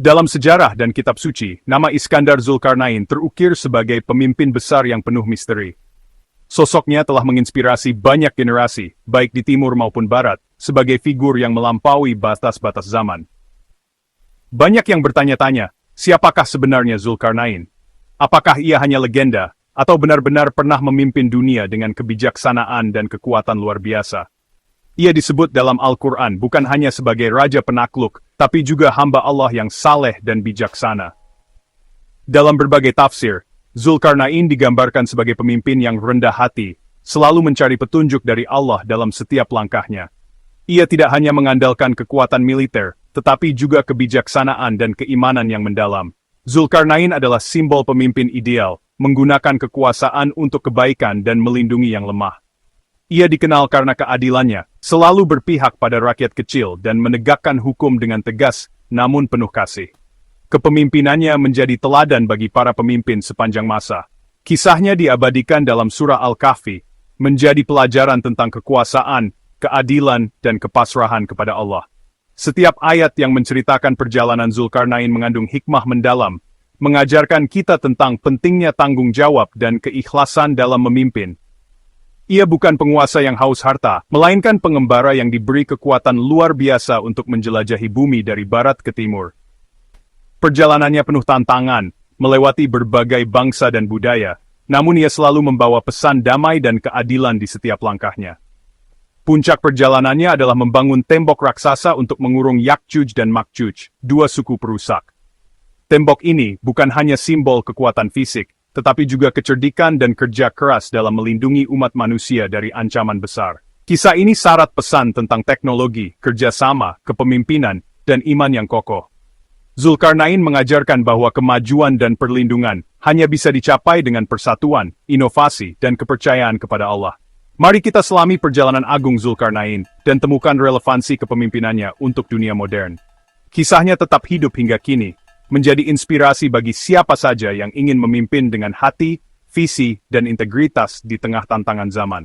Dalam sejarah dan kitab suci, nama Iskandar Zulkarnain terukir sebagai pemimpin besar yang penuh misteri. Sosoknya telah menginspirasi banyak generasi, baik di timur maupun barat, sebagai figur yang melampaui batas-batas zaman. Banyak yang bertanya-tanya, siapakah sebenarnya Zulkarnain? Apakah ia hanya legenda, atau benar-benar pernah memimpin dunia dengan kebijaksanaan dan kekuatan luar biasa? Ia disebut dalam Al-Quran bukan hanya sebagai raja penakluk, tapi juga hamba Allah yang saleh dan bijaksana. Dalam berbagai tafsir, Zulkarnain digambarkan sebagai pemimpin yang rendah hati, selalu mencari petunjuk dari Allah dalam setiap langkahnya. Ia tidak hanya mengandalkan kekuatan militer, tetapi juga kebijaksanaan dan keimanan yang mendalam. Zulkarnain adalah simbol pemimpin ideal, menggunakan kekuasaan untuk kebaikan dan melindungi yang lemah. Ia dikenal karena keadilannya, selalu berpihak pada rakyat kecil dan menegakkan hukum dengan tegas, namun penuh kasih. Kepemimpinannya menjadi teladan bagi para pemimpin sepanjang masa. Kisahnya diabadikan dalam surah Al-Kahfi, menjadi pelajaran tentang kekuasaan, keadilan, dan kepasrahan kepada Allah. Setiap ayat yang menceritakan perjalanan Zulkarnain mengandung hikmah mendalam, mengajarkan kita tentang pentingnya tanggung jawab dan keikhlasan dalam memimpin. Ia bukan penguasa yang haus harta, melainkan pengembara yang diberi kekuatan luar biasa untuk menjelajahi bumi dari barat ke timur. Perjalanannya penuh tantangan, melewati berbagai bangsa dan budaya, namun ia selalu membawa pesan damai dan keadilan di setiap langkahnya. Puncak perjalanannya adalah membangun tembok raksasa untuk mengurung Yakjuj dan Makjuj, dua suku perusak. Tembok ini bukan hanya simbol kekuatan fisik, tetapi juga kecerdikan dan kerja keras dalam melindungi umat manusia dari ancaman besar. Kisah ini syarat pesan tentang teknologi, kerjasama, kepemimpinan, dan iman yang kokoh. Zulkarnain mengajarkan bahwa kemajuan dan perlindungan hanya bisa dicapai dengan persatuan, inovasi, dan kepercayaan kepada Allah. Mari kita selami perjalanan agung Zulkarnain dan temukan relevansi kepemimpinannya untuk dunia modern. Kisahnya tetap hidup hingga kini, menjadi inspirasi bagi siapa saja yang ingin memimpin dengan hati, visi, dan integritas di tengah tantangan zaman.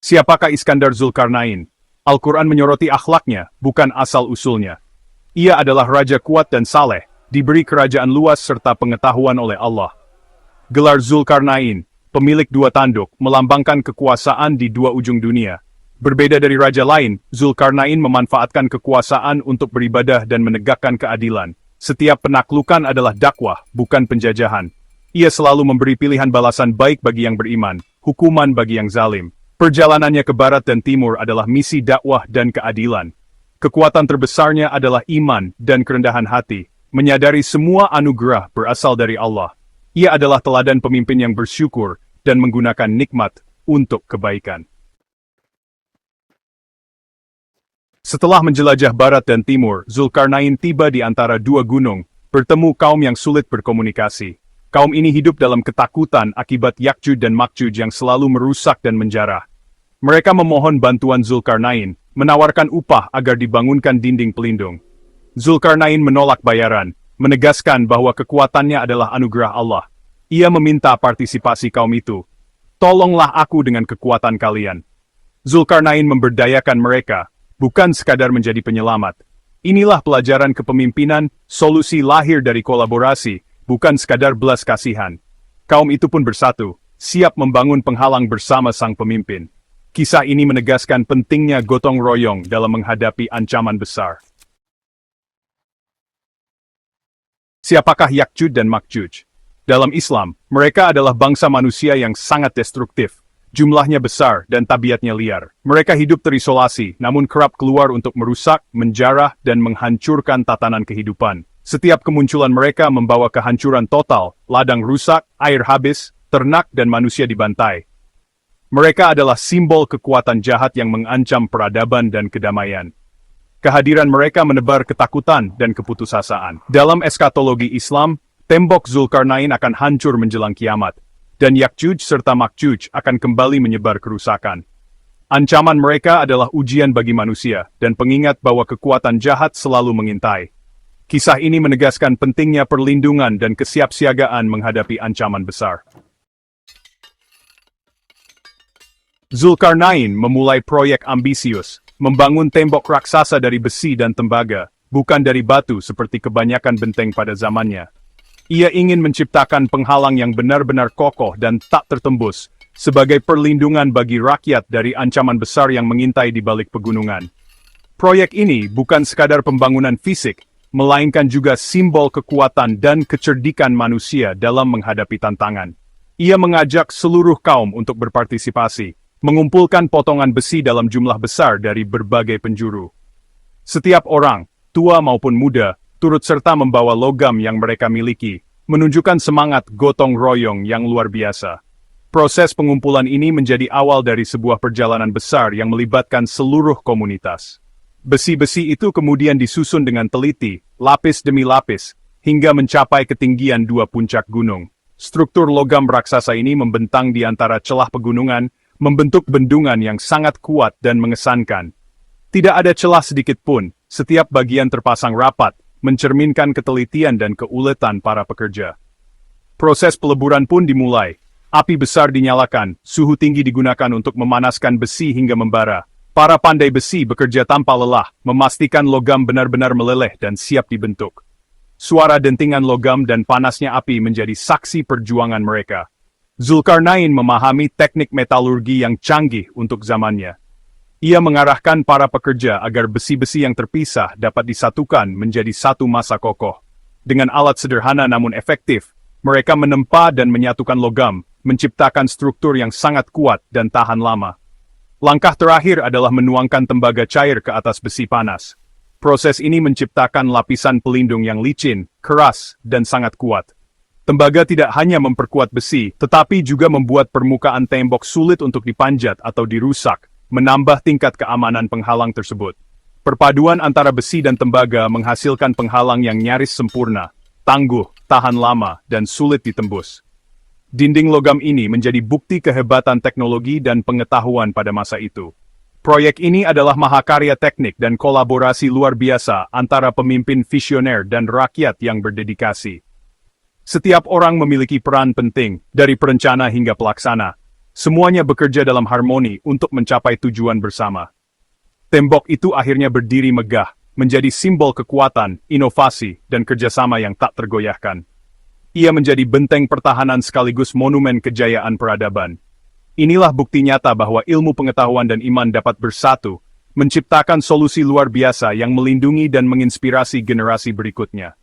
Siapakah Iskandar Zulkarnain? Al-Quran menyoroti akhlaknya, bukan asal-usulnya. Ia adalah raja kuat dan saleh, diberi kerajaan luas serta pengetahuan oleh Allah. Gelar Zulkarnain, pemilik dua tanduk, melambangkan kekuasaan di dua ujung dunia. Berbeda dari raja lain, Zulkarnain memanfaatkan kekuasaan untuk beribadah dan menegakkan keadilan. Setiap penaklukan adalah dakwah, bukan penjajahan. Ia selalu memberi pilihan balasan baik bagi yang beriman, hukuman bagi yang zalim. Perjalanannya ke barat dan timur adalah misi dakwah dan keadilan. Kekuatan terbesarnya adalah iman dan kerendahan hati, menyadari semua anugerah berasal dari Allah. Ia adalah teladan pemimpin yang bersyukur dan menggunakan nikmat untuk kebaikan. Setelah menjelajah barat dan timur, Zulkarnain tiba di antara dua gunung, bertemu kaum yang sulit berkomunikasi. Kaum ini hidup dalam ketakutan akibat Yakjuj dan Makjuj yang selalu merusak dan menjarah. Mereka memohon bantuan Zulkarnain, menawarkan upah agar dibangunkan dinding pelindung. Zulkarnain menolak bayaran, menegaskan bahwa kekuatannya adalah anugerah Allah. Ia meminta partisipasi kaum itu. Tolonglah aku dengan kekuatan kalian. Zulkarnain memberdayakan mereka, bukan sekadar menjadi penyelamat. Inilah pelajaran kepemimpinan, solusi lahir dari kolaborasi, bukan sekadar belas kasihan. Kaum itu pun bersatu, siap membangun penghalang bersama sang pemimpin. Kisah ini menegaskan pentingnya gotong royong dalam menghadapi ancaman besar. Siapakah Yakjuj dan Makjuj? Dalam Islam, mereka adalah bangsa manusia yang sangat destruktif. Jumlahnya besar dan tabiatnya liar. Mereka hidup terisolasi, namun kerap keluar untuk merusak, menjarah, dan menghancurkan tatanan kehidupan. Setiap kemunculan mereka membawa kehancuran total, ladang rusak, air habis, ternak dan manusia dibantai. Mereka adalah simbol kekuatan jahat yang mengancam peradaban dan kedamaian. Kehadiran mereka menebar ketakutan dan keputusasaan. Dalam eskatologi Islam, tembok Zulkarnain akan hancur menjelang kiamat, dan Yakjuj serta Makjuj akan kembali menyebar kerusakan. Ancaman mereka adalah ujian bagi manusia, dan pengingat bahwa kekuatan jahat selalu mengintai. Kisah ini menegaskan pentingnya perlindungan dan kesiapsiagaan menghadapi ancaman besar. Zulkarnain memulai proyek ambisius, membangun tembok raksasa dari besi dan tembaga, bukan dari batu seperti kebanyakan benteng pada zamannya. Ia ingin menciptakan penghalang yang benar-benar kokoh dan tak tertembus, sebagai perlindungan bagi rakyat dari ancaman besar yang mengintai di balik pegunungan. Proyek ini bukan sekadar pembangunan fisik, melainkan juga simbol kekuatan dan kecerdikan manusia dalam menghadapi tantangan. Ia mengajak seluruh kaum untuk berpartisipasi, mengumpulkan potongan besi dalam jumlah besar dari berbagai penjuru. Setiap orang, tua maupun muda, turut serta membawa logam yang mereka miliki, menunjukkan semangat gotong royong yang luar biasa. Proses pengumpulan ini menjadi awal dari sebuah perjalanan besar yang melibatkan seluruh komunitas. Besi-besi itu kemudian disusun dengan teliti, lapis demi lapis, hingga mencapai ketinggian 2 puncak gunung. Struktur logam raksasa ini membentang di antara celah pegunungan, membentuk bendungan yang sangat kuat dan mengesankan. Tidak ada celah sedikit pun, setiap bagian terpasang rapat, mencerminkan ketelitian dan keuletan para pekerja. Proses peleburan pun dimulai. Api besar dinyalakan, suhu tinggi digunakan untuk memanaskan besi hingga membara. Para pandai besi bekerja tanpa lelah, memastikan logam benar-benar meleleh dan siap dibentuk. Suara dentingan logam dan panasnya api menjadi saksi perjuangan mereka. Zulkarnain memahami teknik metalurgi yang canggih untuk zamannya. Ia mengarahkan para pekerja agar besi-besi yang terpisah dapat disatukan menjadi satu massa kokoh. Dengan alat sederhana namun efektif, mereka menempa dan menyatukan logam, menciptakan struktur yang sangat kuat dan tahan lama. Langkah terakhir adalah menuangkan tembaga cair ke atas besi panas. Proses ini menciptakan lapisan pelindung yang licin, keras, dan sangat kuat. Tembaga tidak hanya memperkuat besi, tetapi juga membuat permukaan tembok sulit untuk dipanjat atau dirusak, menambah tingkat keamanan penghalang tersebut. Perpaduan antara besi dan tembaga menghasilkan penghalang yang nyaris sempurna, tangguh, tahan lama, dan sulit ditembus. Dinding logam ini menjadi bukti kehebatan teknologi dan pengetahuan pada masa itu. Proyek ini adalah mahakarya teknik dan kolaborasi luar biasa antara pemimpin visioner dan rakyat yang berdedikasi. Setiap orang memiliki peran penting, dari perencana hingga pelaksana. Semuanya bekerja dalam harmoni untuk mencapai tujuan bersama. Tembok itu akhirnya berdiri megah, menjadi simbol kekuatan, inovasi, dan kerjasama yang tak tergoyahkan. Ia menjadi benteng pertahanan sekaligus monumen kejayaan peradaban. Inilah bukti nyata bahwa ilmu pengetahuan dan iman dapat bersatu, menciptakan solusi luar biasa yang melindungi dan menginspirasi generasi berikutnya.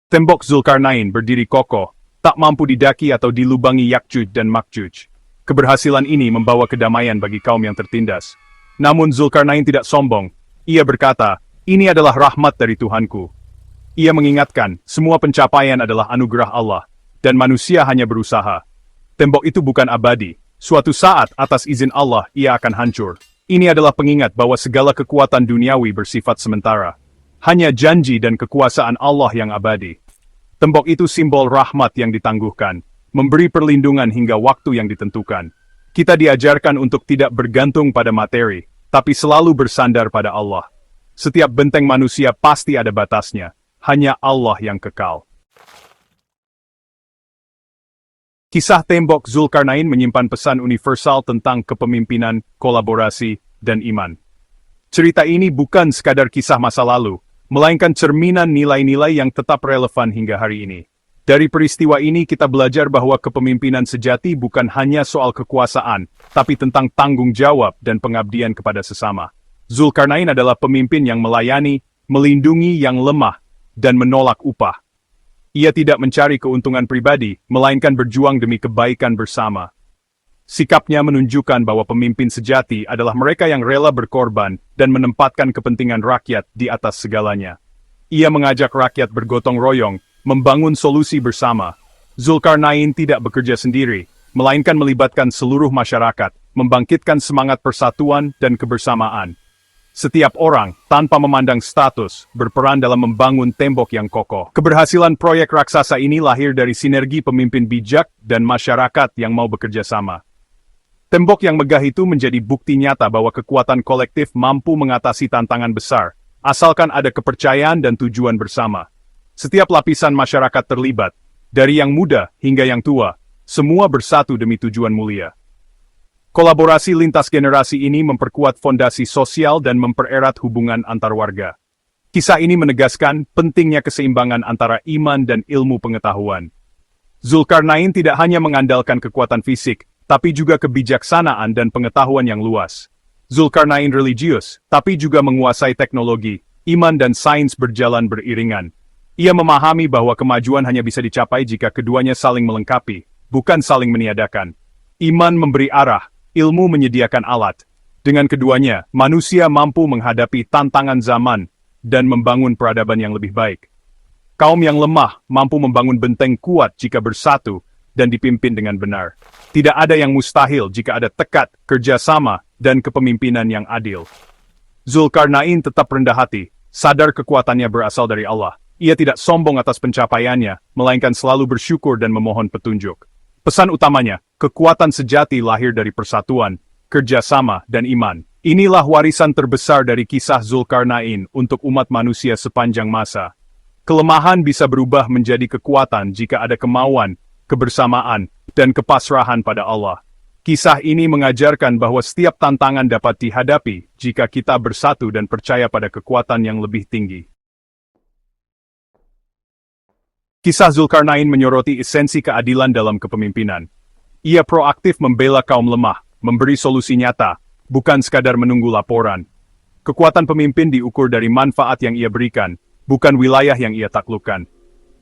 Tembok Zulkarnain berdiri kokoh, tak mampu didaki atau dilubangi Yakjuj dan Makjuj. Keberhasilan ini membawa kedamaian bagi kaum yang tertindas. Namun Zulkarnain tidak sombong. Ia berkata, "Ini adalah rahmat dari Tuhanku." Ia mengingatkan, semua pencapaian adalah anugerah Allah, dan manusia hanya berusaha. Tembok itu bukan abadi. Suatu saat, atas izin Allah, ia akan hancur. Ini adalah pengingat bahwa segala kekuatan duniawi bersifat sementara. Hanya janji dan kekuasaan Allah yang abadi. Tembok itu simbol rahmat yang ditangguhkan, memberi perlindungan hingga waktu yang ditentukan. Kita diajarkan untuk tidak bergantung pada materi, tapi selalu bersandar pada Allah. Setiap benteng manusia pasti ada batasnya, hanya Allah yang kekal. Kisah tembok Zulkarnain menyimpan pesan universal tentang kepemimpinan, kolaborasi, dan iman. Cerita ini bukan sekadar kisah masa lalu, melainkan cerminan nilai-nilai yang tetap relevan hingga hari ini. Dari peristiwa ini kita belajar bahwa kepemimpinan sejati bukan hanya soal kekuasaan, tapi tentang tanggung jawab dan pengabdian kepada sesama. Zulkarnain adalah pemimpin yang melayani, melindungi yang lemah, dan menolak upah. Ia tidak mencari keuntungan pribadi, melainkan berjuang demi kebaikan bersama. Sikapnya menunjukkan bahwa pemimpin sejati adalah mereka yang rela berkorban dan menempatkan kepentingan rakyat di atas segalanya. Ia mengajak rakyat bergotong royong, membangun solusi bersama. Zulkarnain tidak bekerja sendiri, melainkan melibatkan seluruh masyarakat, membangkitkan semangat persatuan dan kebersamaan. Setiap orang, tanpa memandang status, berperan dalam membangun tembok yang kokoh. Keberhasilan proyek raksasa ini lahir dari sinergi pemimpin bijak dan masyarakat yang mau bekerja sama. Tembok yang megah itu menjadi bukti nyata bahwa kekuatan kolektif mampu mengatasi tantangan besar, asalkan ada kepercayaan dan tujuan bersama. Setiap lapisan masyarakat terlibat, dari yang muda hingga yang tua, semua bersatu demi tujuan mulia. Kolaborasi lintas generasi ini memperkuat fondasi sosial dan mempererat hubungan antar warga. Kisah ini menegaskan pentingnya keseimbangan antara iman dan ilmu pengetahuan. Zulkarnain tidak hanya mengandalkan kekuatan fisik, tapi juga kebijaksanaan dan pengetahuan yang luas. Zulkarnain religius, tapi juga menguasai teknologi, iman dan sains berjalan beriringan. Ia memahami bahwa kemajuan hanya bisa dicapai jika keduanya saling melengkapi, bukan saling meniadakan. Iman memberi arah, ilmu menyediakan alat. Dengan keduanya, manusia mampu menghadapi tantangan zaman dan membangun peradaban yang lebih baik. Kaum yang lemah mampu membangun benteng kuat jika bersatu dan dipimpin dengan benar. Tidak ada yang mustahil jika ada tekad, kerjasama, dan kepemimpinan yang adil. Zulkarnain tetap rendah hati, sadar kekuatannya berasal dari Allah. Ia tidak sombong atas pencapaiannya, melainkan selalu bersyukur dan memohon petunjuk. Pesan utamanya, kekuatan sejati lahir dari persatuan, kerjasama, dan iman. Inilah warisan terbesar dari kisah Zulkarnain untuk umat manusia sepanjang masa. Kelemahan bisa berubah menjadi kekuatan jika ada kemauan, kebersamaan, dan kepasrahan pada Allah. Kisah ini mengajarkan bahwa setiap tantangan dapat dihadapi jika kita bersatu dan percaya pada kekuatan yang lebih tinggi. Kisah Zulkarnain menyoroti esensi keadilan dalam kepemimpinan. Ia proaktif membela kaum lemah, memberi solusi nyata, bukan sekadar menunggu laporan. Kekuatan pemimpin diukur dari manfaat yang ia berikan, bukan wilayah yang ia taklukkan.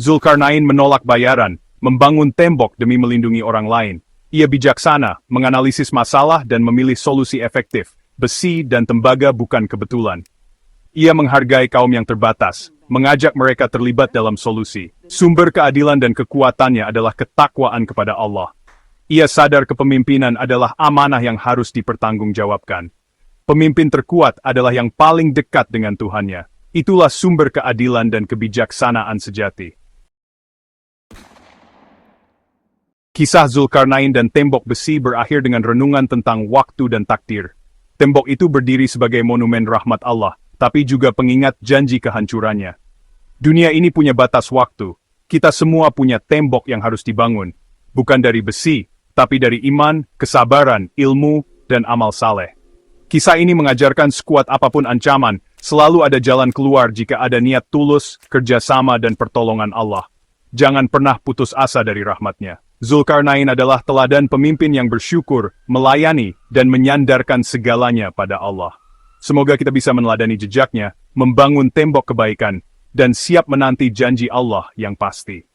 Zulkarnain menolak bayaran, membangun tembok demi melindungi orang lain. Ia bijaksana, menganalisis masalah dan memilih solusi efektif. Besi dan tembaga bukan kebetulan. Ia menghargai kaum yang terbatas, mengajak mereka terlibat dalam solusi. Sumber keadilan dan kekuatannya adalah ketakwaan kepada Allah. Ia sadar kepemimpinan adalah amanah yang harus dipertanggungjawabkan. Pemimpin terkuat adalah yang paling dekat dengan Tuhannya. Itulah sumber keadilan dan kebijaksanaan sejati. Kisah Zulkarnain dan tembok besi berakhir dengan renungan tentang waktu dan takdir. Tembok itu berdiri sebagai monumen rahmat Allah, tapi juga pengingat janji kehancurannya. Dunia ini punya batas waktu. Kita semua punya tembok yang harus dibangun. Bukan dari besi, tapi dari iman, kesabaran, ilmu, dan amal saleh. Kisah ini mengajarkan sekuat apapun ancaman, selalu ada jalan keluar jika ada niat tulus, kerjasama, dan pertolongan Allah. Jangan pernah putus asa dari rahmatnya. Zulkarnain adalah teladan pemimpin yang bersyukur, melayani, dan menyandarkan segalanya pada Allah. Semoga kita bisa meneladani jejaknya, membangun tembok kebaikan, dan siap menanti janji Allah yang pasti.